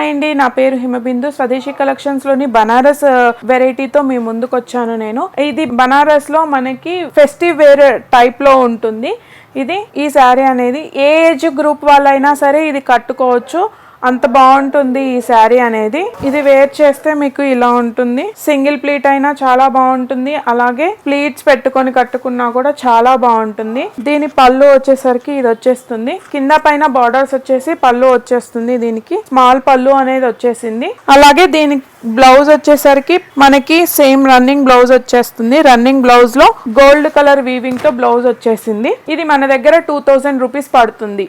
Hi అండి, నా పేరు హిమబిందు. స్వదేశీ కలెక్షన్స్ లోని బనారస్ వెరైటీతో మీ ముందుకు వచ్చాను నేను. ఇది బనారస్ లో మనకి ఫెస్టివ్ వేర్ టైప్ లో ఉంటుంది. ఈ శారీ అనేది ఏ ఏజ్ గ్రూప్ వాళ్ళైనా సరే ఇది కట్టుకోవచ్చు. అంత బాగుంటుంది ఈ శారీ అనేది. ఇది వేర్ చేస్తే మీకు ఇలా ఉంటుంది. సింగిల్ ప్లీట్ అయినా చాలా బాగుంటుంది, అలాగే ప్లీట్స్ పెట్టుకొని కట్టుకున్నా కూడా చాలా బాగుంటుంది. దీని పళ్ళు వచ్చేసరికి ఇది వచ్చేస్తుంది. కింద పైన బార్డర్స్ వచ్చేసి పళ్ళు వచ్చేస్తుంది. దీనికి స్మాల్ పళ్ళు అనేది వచ్చేసింది. అలాగే దీని బ్లౌజ్ వచ్చేసరికి మనకి సేమ్ రన్నింగ్ బ్లౌజ్ వచ్చేస్తుంది. రన్నింగ్ బ్లౌజ్ లో గోల్డ్ కలర్ వీవింగ్ తో బ్లౌజ్ వచ్చేసింది. ఇది మన దగ్గర 2000 రూపీస్ పడుతుంది.